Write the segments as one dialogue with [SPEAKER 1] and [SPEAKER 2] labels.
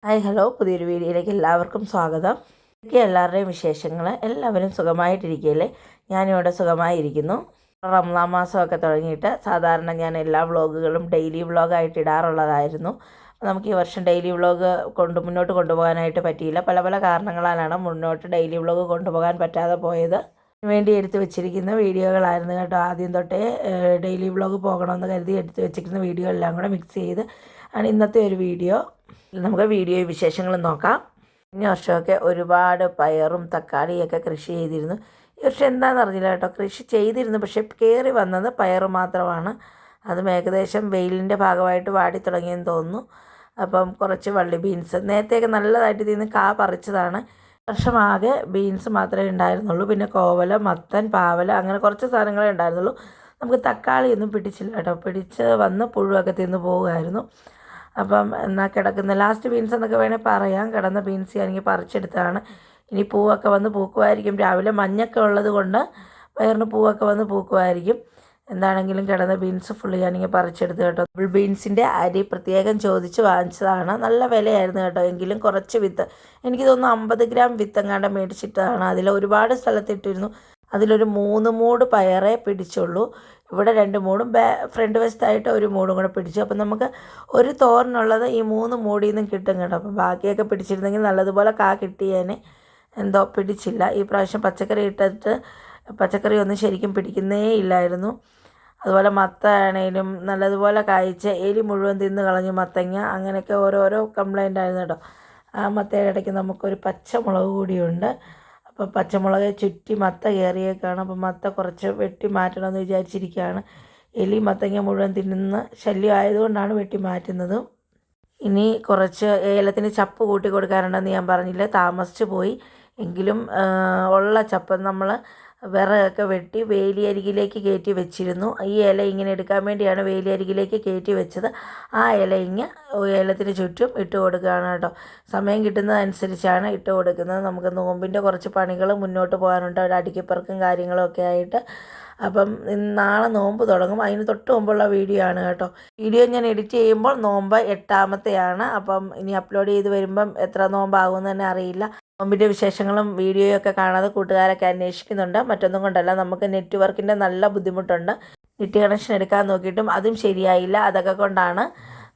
[SPEAKER 1] Hi hello, പുതിയൊരു വീഡിയോയിലേക്ക് എല്ലാവർക്കും സ്വാഗതം. എനിക്ക് എല്ലാവരുടെയും വിശേഷങ്ങൾ, എല്ലാവരും സുഖമായിട്ടിരിക്കുകയല്ലേ? ഞാനിവിടെ സുഖമായിരിക്കുന്നു. റംസാൻ മാസമൊക്കെ തുടങ്ങിയിട്ട് സാധാരണ ഞാൻ എല്ലാ വ്ളോഗുകളും ഡെയിലി വ്ളോഗായിട്ട് ഇടാറുള്ളതായിരുന്നു. നമുക്ക് ഈ വർഷം ഡെയിലി വ്ളോഗ് മുന്നോട്ട് കൊണ്ടുപോകാനായിട്ട് പറ്റിയില്ല. പല പല കാരണങ്ങളാലാണ് മുന്നോട്ട് ഡെയിലി വ്ളോഗ് കൊണ്ടുപോകാൻ പറ്റാതെ പോയത്. വേണ്ടി എടുത്തു വെച്ചിരിക്കുന്ന വീഡിയോകളായിരുന്നു കേട്ടോ. ആദ്യം തൊട്ടേ ഡെയിലി വ്ളോഗ് പോകണമെന്ന് കരുതി എടുത്തു വെച്ചിരിക്കുന്ന വീഡിയോ എല്ലാം കൂടെ മിക്സ് ചെയ്ത് ആണ് ഇന്നത്തെ ഒരു വീഡിയോ. നമുക്ക് വീഡിയോ വിശേഷങ്ങൾ നോക്കാം. കഴിഞ്ഞ വർഷമൊക്കെ ഒരുപാട് പയറും തക്കാളിയൊക്കെ കൃഷി ചെയ്തിരുന്നു. ഈ വർഷം എന്താണെന്ന് അറിഞ്ഞില്ല കേട്ടോ. കൃഷി ചെയ്തിരുന്നു, പക്ഷേ കയറി വന്നത് പയർ മാത്രമാണ്. അതും ഏകദേശം വെയിലിൻ്റെ ഭാഗമായിട്ട് വാടി തുടങ്ങിയെന്ന് തോന്നുന്നു. അപ്പം കുറച്ച് വള്ളി ബീൻസ് നേരത്തെയൊക്കെ നല്ലതായിട്ട് ഇതിൽ നിന്ന് പറിച്ചതാണ്. വർഷമാകെ ബീൻസ് മാത്രമേ ഉണ്ടായിരുന്നുള്ളൂ. പിന്നെ കോവല, മത്തൻ, പാവല അങ്ങനെ കുറച്ച് സാധനങ്ങളേ ഉണ്ടായിരുന്നുള്ളൂ. നമുക്ക് തക്കാളിയൊന്നും പിടിച്ചില്ല കേട്ടോ. പിടിച്ച് വന്ന് പുഴുവൊക്കെ തിന്ന് പോവുമായിരുന്നു. അപ്പം എന്നാൽ കിടക്കുന്ന ലാസ്റ്റ് ബീൻസ് എന്നൊക്കെ വേണേൽ പറയാം. കിടന്ന ബീൻസ് ആണെങ്കിൽ പറിച്ചെടുത്താണ്. ഇനി പൂവൊക്കെ വന്ന് പൂക്കുമായിരിക്കും. രാവിലെ മഞ്ഞൊക്കെ ഉള്ളത് കൊണ്ട് പയറിന് പൂവൊക്കെ വന്ന് പൂക്കുമായിരിക്കും. എന്താണെങ്കിലും കിടന്ന ബീൻസ് ഫുള്ള് ഞാനിങ്ങനെ പറിച്ചെടുത്ത് കേട്ടോ. ഡബിൾ ബീൻസിൻ്റെ അരി പ്രത്യേകം ചോദിച്ച് വാങ്ങിച്ചതാണ്. നല്ല വിലയായിരുന്നു കേട്ടോ. എങ്കിലും കുറച്ച് വിത്ത്, എനിക്ക് തോന്നുന്നു 50 ഗ്രാം വിത്തെങ്ങാണ്ട് മേടിച്ചിട്ടാണ്. അതിൽ ഒരുപാട് സ്ഥലത്തിട്ടിരുന്നു. അതിലൊരു 3 മൂട് പയറേ പിടിച്ചുള്ളൂ. ഇവിടെ 2 മൂടും ഫ്രണ്ട് വശത്തായിട്ട് ഒരു മൂടും കൂടെ പിടിച്ചു. അപ്പം നമുക്ക് ഒരു തോരനുള്ളത് ഈ 3 മൂടിൽ നിന്നും കിട്ടും കേട്ടോ. അപ്പം ബാക്കിയൊക്കെ പിടിച്ചിരുന്നെങ്കിൽ നല്ലതുപോലെ കിട്ടിയേനെ. എന്തോ പിടിച്ചില്ല. ഈ പ്രാവശ്യം പച്ചക്കറി ഇട്ടിട്ട് പച്ചക്കറി ഒന്നും ശരിക്കും പിടിക്കുന്നേ ഇല്ലായിരുന്നു. അതുപോലെ മത്ത ആണെങ്കിലും നല്ലതുപോലെ കായ്ച്ച് എലി മുഴുവൻ തിന്ന് കളഞ്ഞു മത്തങ്ങ. അങ്ങനെയൊക്കെ ഓരോരോ കംപ്ലൈൻ്റ് ആയിരുന്നു കേട്ടോ. ആ മത്തയുടെ ഇടയ്ക്ക് നമുക്കൊരു പച്ചമുളക് കൂടിയുണ്ട്. അപ്പോൾ പച്ചമുളക് ചുറ്റി മത്ത കയറിയേക്കാണ്. അപ്പോൾ മത്ത കുറച്ച് വെട്ടി മാറ്റണമെന്ന് വിചാരിച്ചിരിക്കുകയാണ്. എലി മത്തങ്ങ മുഴുവൻ തിന്നുന്ന ശല്യം ആയതുകൊണ്ടാണ് വെട്ടി മാറ്റുന്നത്. ഇനി കുറച്ച് ഏലത്തിന് ചപ്പ് കൂട്ടി കൊടുക്കാറുണ്ടെന്ന് ഞാൻ പറഞ്ഞില്ലേ, താമസിച്ച് പോയി. എങ്കിലും ഉള്ള ചപ്പ് നമ്മൾ വിറകൊക്കെ വെട്ടി വേലിയരികിലേക്ക് കയറ്റി വെച്ചിരുന്നു. ഈ ഇല ഇങ്ങനെ എടുക്കാൻ വേണ്ടിയാണ് വേലിയരികിലേക്ക് കയറ്റി വെച്ചത്. ആ ഇല ഏലത്തിന് ചുറ്റും ഇട്ട് കൊടുക്കുകയാണ് കേട്ടോ. സമയം കിട്ടുന്നതനുസരിച്ചാണ് ഇട്ട് കൊടുക്കുന്നത്. നമുക്ക് നോമ്പിൻ്റെ കുറച്ച് പണികൾ മുന്നോട്ട് പോകാനുണ്ട്. ഒരു അടുക്കിപ്പറക്കും കാര്യങ്ങളും ഒക്കെ ആയിട്ട്. അപ്പം നാളെ നോമ്പ് തുടങ്ങും. അതിന് തൊട്ട് മുമ്പുള്ള വീഡിയോ ആണ് കേട്ടോ. വീഡിയോ ഞാൻ എഡിറ്റ് ചെയ്യുമ്പോൾ നോമ്പ് 8ാമത്തെയാണ്. അപ്പം ഇനി അപ്ലോഡ് ചെയ്ത് വരുമ്പം എത്ര നോമ്പാകുമെന്ന് തന്നെ അറിയില്ല. നോമ്പിൻ്റെ വിശേഷങ്ങളും വീഡിയോയൊക്കെ കാണാതെ കൂട്ടുകാരൊക്കെ അന്വേഷിക്കുന്നുണ്ട്. മറ്റൊന്നും കൊണ്ടല്ല, നമുക്ക് നെറ്റ്വർക്കിൻ്റെ നല്ല ബുദ്ധിമുട്ടുണ്ട്. നെറ്റ് കണക്ഷൻ എടുക്കാൻ നോക്കിയിട്ടും അതും ശരിയായില്ല. അതൊക്കെ കൊണ്ടാണ്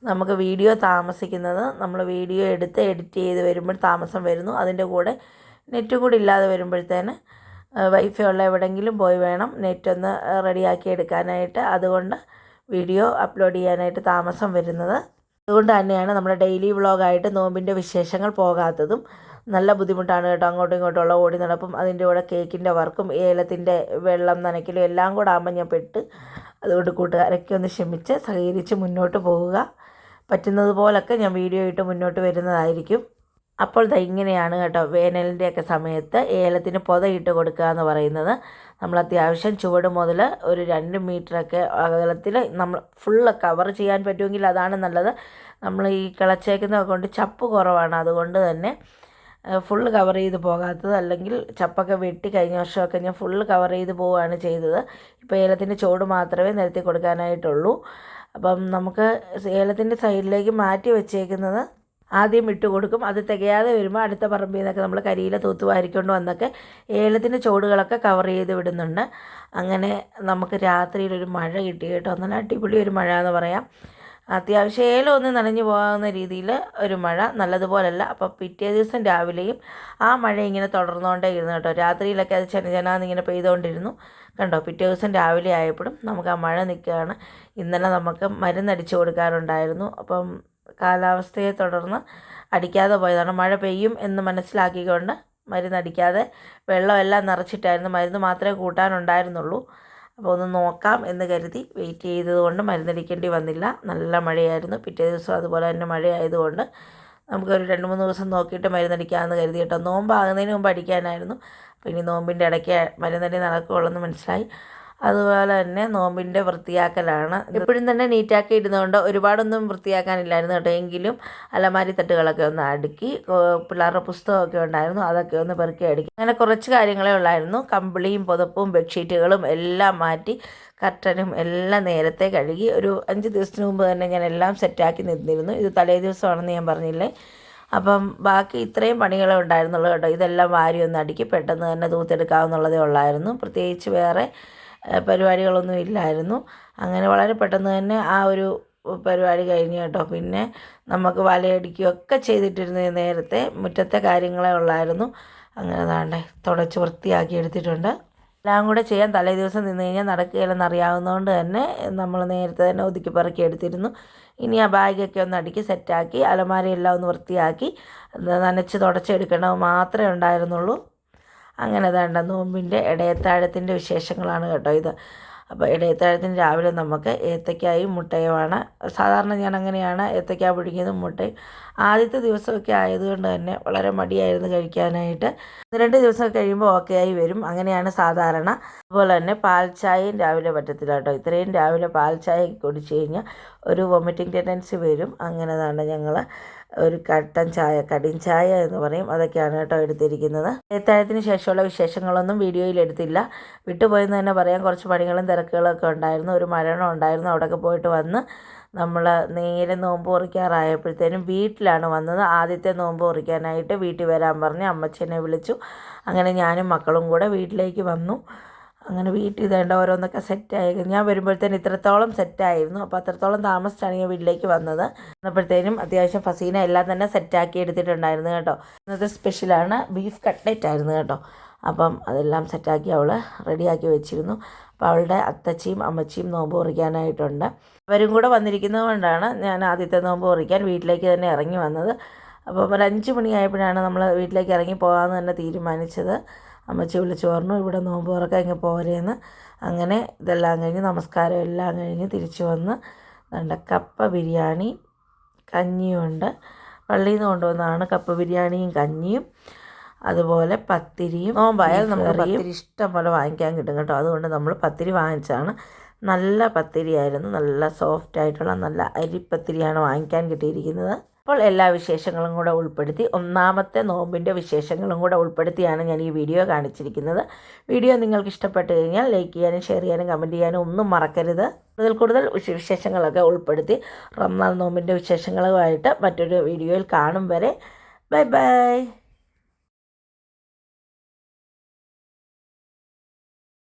[SPEAKER 1] നമുക്ക് വീഡിയോ താമസിക്കുന്നത്. നമ്മൾ വീഡിയോ എടുത്ത് എഡിറ്റ് ചെയ്ത് വരുമ്പോൾ താമസം വരുന്നു. അതിൻ്റെ കൂടെ നെറ്റ് കൂടി ഇല്ലാതെ വരുമ്പോഴത്തേന് വൈഫൈ ഉള്ള എവിടെയെങ്കിലും പോയി വേണം നെറ്റ് ഒന്ന് റെഡിയാക്കി എടുക്കാനായിട്ട്. അതുകൊണ്ട് വീഡിയോ അപ്ലോഡ് ചെയ്യാനായിട്ട് താമസം വരുന്നത്. അതുകൊണ്ട് തന്നെയാണ് നമ്മുടെ ഡെയിലി വ്ളോഗായിട്ട് നോമ്പിൻ്റെ വിശേഷങ്ങൾ പോകാത്തതും. നല്ല ബുദ്ധിമുട്ടാണ് കേട്ടോ. അങ്ങോട്ടും ഇങ്ങോട്ടുള്ള ഓടി നടപ്പും അതിൻ്റെ കൂടെ കേക്കിൻ്റെ വർക്കും ഏലത്തിൻ്റെ വെള്ളം നനയ്ക്കലും എല്ലാം കൂടെ ആകുമ്പോൾ ഞാൻ പെട്ട്. അതുകൊണ്ട് കൂട്ടുകാരൊക്കെ ഒന്ന് ക്ഷമിച്ച് സഹകരിച്ച് മുന്നോട്ട് പോവുക. പറ്റുന്നത് പോലൊക്കെ ഞാൻ വീഡിയോ ഇട്ട് മുന്നോട്ട് വരുന്നതായിരിക്കും. അപ്പോൾ ഇങ്ങനെയാണ് കേട്ടോ വേനലിൻ്റെയൊക്കെ സമയത്ത് ഏലത്തിന് പൊതയിട്ട് കൊടുക്കുക എന്ന് പറയുന്നത്. നമ്മൾ അത്യാവശ്യം ചുവട് മുതൽ ഒരു 2 മീറ്ററൊക്കെ അകലത്തിൽ നമ്മൾ ഫുള്ള് കവർ ചെയ്യാൻ പറ്റുമെങ്കിൽ അതാണ് നല്ലത്. നമ്മൾ ഈ കിളച്ചേക്കുന്നതൊക്കെ കൊണ്ട് ചപ്പ് കുറവാണ്. അതുകൊണ്ട് തന്നെ ഫുള്ള് കവർ ചെയ്ത് പോകാത്തത്. അല്ലെങ്കിൽ ചപ്പൊക്കെ വെട്ടി കഴിഞ്ഞ വർഷമൊക്കെ ഞാൻ ഫുള്ള് കവർ ചെയ്ത് പോവുകയാണ് ചെയ്തത്. ഇപ്പോൾ ഏലത്തിൻ്റെ ചോട് മാത്രമേ നിരത്തി കൊടുക്കാനായിട്ടുള്ളൂ. അപ്പം നമുക്ക് ഏലത്തിൻ്റെ സൈഡിലേക്ക് മാറ്റി വെച്ചേക്കുന്നത് ആദ്യം ഇട്ട് കൊടുക്കും. അത് തികയാതെ വരുമ്പോൾ അടുത്ത പറമ്പിൽ നിന്നൊക്കെ നമ്മൾ കരിയില തൂത്ത് വാരിക്കൊണ്ട് വന്നൊക്കെ ഏലത്തിൻ്റെ ചോടുകളൊക്കെ കവർ ചെയ്ത് വിടുന്നുണ്ട്. അങ്ങനെ നമുക്ക് രാത്രിയിലൊരു മഴ കിട്ടി കേട്ടോ. നല്ല അടിപൊളി ഒരു മഴ എന്ന് പറയാം. അത്യാവശ്യം ഏലം ഒന്ന് നനഞ്ഞു പോകാവുന്ന രീതിയിൽ ഒരു മഴ, നല്ലതുപോലല്ല. അപ്പോൾ പിറ്റേ ദിവസം രാവിലെയും ആ മഴ ഇങ്ങനെ തുടർന്നുകൊണ്ടേ ഇരുന്നു കേട്ടോ. രാത്രിയിലൊക്കെ അത് ചെനചനാന്നിങ്ങനെ പെയ്തുകൊണ്ടിരുന്നു കണ്ടോ. പിറ്റേ ദിവസം രാവിലെ ആയപ്പോഴും നമുക്ക് ആ മഴ നിൽക്കുകയാണ്. ഇന്നലെ നമുക്ക് മരുന്നടിച്ചു കൊടുക്കാറുണ്ടായിരുന്നു. അപ്പം കാലാവസ്ഥയെ തുടർന്ന് അടിക്കാതെ പോയതാണ്. മഴ പെയ്യും എന്ന് മനസ്സിലാക്കിക്കൊണ്ട് മരുന്നടിക്കാതെ വെള്ളമെല്ലാം നിറച്ചിട്ടായിരുന്നു. മരുന്ന് മാത്രമേ കൂട്ടാനുണ്ടായിരുന്നുള്ളൂ. അപ്പോൾ ഒന്ന് നോക്കാം എന്ന് കരുതി വെയിറ്റ് ചെയ്തതുകൊണ്ട് മരുന്നടിക്കേണ്ടി വന്നില്ല. നല്ല മഴയായിരുന്നു. പിറ്റേ ദിവസം അതുപോലെ തന്നെ മഴയായതുകൊണ്ട് നമുക്കൊരു 2-3 ദിവസം നോക്കിയിട്ട് മരുന്നടിക്കാമെന്ന് കരുതി കേട്ടോ. നോമ്പാകുന്നതിന് മുമ്പ് അടിക്കാനായിരുന്നു. അപ്പോൾ ഇനി നോമ്പിൻ്റെ ഇടയ്ക്ക് മരുന്നടി നടക്കുകയുള്ളൂ എന്ന് മനസ്സിലായി. അതുപോലെ തന്നെ നോമ്പിൻ്റെ വൃത്തിയാക്കലാണ്. എപ്പോഴും തന്നെ നീറ്റാക്കി ഇടുന്നതുകൊണ്ട് ഒരുപാടൊന്നും വൃത്തിയാക്കാനില്ലായിരുന്നു കേട്ടോ. എങ്കിലും അലമാരി തട്ടുകളൊക്കെ ഒന്ന് അടുക്കി, പിള്ളേരുടെ പുസ്തകമൊക്കെ ഉണ്ടായിരുന്നു, അതൊക്കെ ഒന്ന് പെറുക്കി അടുക്കി. അങ്ങനെ കുറച്ച് കാര്യങ്ങളേ ഉള്ളായിരുന്നു. കമ്പിളിയും പുതപ്പും ബെഡ്ഷീറ്റുകളും എല്ലാം മാറ്റി, കർട്ടനും എല്ലാം നേരത്തെ കഴുകി. ഒരു 5 ദിവസത്തിന് മുമ്പ് തന്നെ ഞാൻ എല്ലാം സെറ്റാക്കി നിന്നിരുന്നു. ഇത് തലേ ദിവസമാണെന്ന് ഞാൻ പറഞ്ഞില്ലേ. അപ്പം ബാക്കി ഇത്രയും പണികളെ ഉണ്ടായിരുന്നുള്ളൂ കേട്ടോ. ഇതെല്ലാം വാരി ഒന്ന് അടുക്കി പെട്ടെന്ന് തന്നെ തൂത്തെടുക്കാവുന്നുള്ളതേ ഉള്ളായിരുന്നു. പ്രത്യേകിച്ച് വേറെ പരിപാടികളൊന്നും ഇല്ലായിരുന്നു. അങ്ങനെ വളരെ പെട്ടെന്ന് തന്നെ ആ ഒരു പരിപാടി കഴിഞ്ഞു കേട്ടോ. പിന്നെ നമുക്ക് വലയടിക്കുകയൊക്കെ ചെയ്തിട്ടിരുന്ന നേരത്തെ മുറ്റത്തെ കാര്യങ്ങളെ ഉള്ളായിരുന്നു. അങ്ങനെ താണ്ടെ തുടച്ച് വൃത്തിയാക്കി എടുത്തിട്ടുണ്ട്. എല്ലാം കൂടെ ചെയ്യാൻ തലേ ദിവസം നിന്ന് കഴിഞ്ഞാൽ നടക്കുകയില്ലെന്ന് അറിയാവുന്നതുകൊണ്ട് തന്നെ നമ്മൾ നേരത്തെ തന്നെ ഒതുക്കി പറക്കി എടുത്തിരുന്നു. ഇനി ആ ബാഗൊക്കെ ഒന്ന് അടുക്കി സെറ്റാക്കി അലമാരയെല്ലാം ഒന്ന് വൃത്തിയാക്കി നനച്ച് തുടച്ചെടുക്കണത് മാത്രമേ ഉണ്ടായിരുന്നുള്ളൂ. അങ്ങനെ വേണ്ട നോമ്പിൻ്റെ ഇടയത്താഴത്തിൻ്റെ വിശേഷങ്ങളാണ് കേട്ടോ ഇത്. അപ്പോൾ ഇടയത്താഴത്തിന് രാവിലെ നമുക്ക് ഏത്തയ്ക്കായും മുട്ടയുമാണ്. സാധാരണ ഞാൻ അങ്ങനെയാണ് ഏത്തയ്ക്ക പുഴുങ്ങിയതും മുട്ടയും. ആദ്യത്തെ ദിവസമൊക്കെ ആയതുകൊണ്ട് തന്നെ വളരെ മടിയായിരുന്നു കഴിക്കാനായിട്ട്. 2 ദിവസം കഴിയുമ്പോൾ ഓക്കെ ആയി വരും. അങ്ങനെയാണ് സാധാരണ. അതുപോലെ തന്നെ പാൽ ചായയും രാവിലെ പറ്റത്തില്ല കേട്ടോ. ഇത്രയും രാവിലെ പാൽ ചായ കുടിച്ച് കഴിഞ്ഞാൽ ഒരു വൊമിറ്റിംഗ് ടെൻഡൻസി വരും. അങ്ങനെ തന്നെ ഞങ്ങൾ ഒരു കടിൻ ചായ എന്ന് പറയും, അതൊക്കെയാണ് കേട്ടോ എടുത്തിരിക്കുന്നത്. ഏത്താഴത്തിന് ശേഷമുള്ള വിശേഷങ്ങളൊന്നും വീഡിയോയിൽ എടുത്തില്ല. വിട്ടുപോയെന്ന് തന്നെ പറയാം. കുറച്ച് പണികളും തിരക്കുകളൊക്കെ ഉണ്ടായിരുന്നു. ഒരു മരണം ഉണ്ടായിരുന്നു. അവിടെയൊക്കെ പോയിട്ട് വന്ന് നമ്മൾ നേരെ നോമ്പ് മുറിക്കാറായപ്പോഴത്തേനും വീട്ടിലാണ് വന്നത്. ആദ്യത്തെ നോമ്പ് മുറിക്കാനായിട്ട് വീട്ടിൽ വരാൻ പറഞ്ഞ് അമ്മച്ചനെ വിളിച്ചു. അങ്ങനെ ഞാനും മക്കളും കൂടെ വീട്ടിലേക്ക് വന്നു. അങ്ങനെ വീട്ടിൽ ഇതേണ്ട ഓരോന്നൊക്കെ സെറ്റായി. ഞാൻ വരുമ്പോഴത്തേനും ഇത്രത്തോളം സെറ്റായിരുന്നു. അപ്പോൾ അത്രത്തോളം താമസിച്ചാണ് ഞാൻ വീട്ടിലേക്ക് വന്നത്. വന്നപ്പോഴത്തേനും അത്യാവശ്യം ഫസീന എല്ലാം തന്നെ സെറ്റാക്കി എടുത്തിട്ടുണ്ടായിരുന്നു കേട്ടോ. ഇന്നത്തെ സ്പെഷ്യലാണ് ബീഫ് കട്ട്ലറ്റ് ആയിരുന്നു കേട്ടോ. അപ്പം അതെല്ലാം സെറ്റാക്കി അവൾ റെഡിയാക്കി വെച്ചിരുന്നു. അപ്പോൾ അവളുടെ അത്തച്ചിയും അമ്മച്ചിയും നോമ്പ് മുറിക്കാനായിട്ടുണ്ട്. അവരും കൂടെ വന്നിരിക്കുന്നത് കൊണ്ടാണ് ഞാൻ ആദ്യത്തെ നോമ്പ് മുറിക്കാൻ വീട്ടിലേക്ക് തന്നെ ഇറങ്ങി വന്നത്. അപ്പോൾ ഒരു 5 മണിയായപ്പോഴാണ് നമ്മൾ വീട്ടിലേക്ക് ഇറങ്ങി പോകാമെന്ന് തന്നെ തീരുമാനിച്ചത്. അമ്മച്ചി വിളിച്ച് പറഞ്ഞു ഇവിടെ നോമ്പ് തുറക്കാൻ ഇങ്ങ് പോരേന്ന്. അങ്ങനെ ഇതെല്ലാം കഴിഞ്ഞ് നമസ്കാരം എല്ലാം കഴിഞ്ഞ് തിരിച്ചു വന്ന് നല്ല കപ്പ ബിരിയാണി കഞ്ഞിയുണ്ട്. പള്ളിയിൽ നിന്ന് കൊണ്ടുവന്നതാണ് കപ്പ ബിരിയാണിയും കഞ്ഞിയും. അതുപോലെ പത്തിരിയും. നോമ്പായാൽ നമുക്ക് പത്തിരി ഇഷ്ടം പോലെ വാങ്ങിക്കാൻ കിട്ടും കേട്ടോ. അതുകൊണ്ട് നമ്മൾ പത്തിരി വാങ്ങിച്ചാണ്. നല്ല പത്തിരിയായിരുന്നു. നല്ല സോഫ്റ്റ് ആയിട്ടുള്ള നല്ല അരിപ്പത്തിരിയാണ് വാങ്ങിക്കാൻ കിട്ടിയിരിക്കുന്നത്. അപ്പോൾ എല്ലാ വിശേഷങ്ങളും കൂടെ ഉൾപ്പെടുത്തി, ഒന്നാമത്തെ നോമ്പിൻ്റെ വിശേഷങ്ങളും കൂടെ ഉൾപ്പെടുത്തിയാണ് ഞാൻ ഈ വീഡിയോ കാണിച്ചിരിക്കുന്നത്. വീഡിയോ നിങ്ങൾക്ക് ഇഷ്ടപ്പെട്ട് കഴിഞ്ഞാൽ ലൈക്ക് ചെയ്യാനും ഷെയർ ചെയ്യാനും കമൻറ്റ് ചെയ്യാനും ഒന്നും മറക്കരുത്. കൂടുതൽ വിശേഷങ്ങളൊക്കെ ഉൾപ്പെടുത്തി റമദാൻ നോമ്പിൻ്റെ വിശേഷങ്ങളുമായിട്ട് മറ്റൊരു വീഡിയോയിൽ കാണും വരെ ബൈ ബൈ.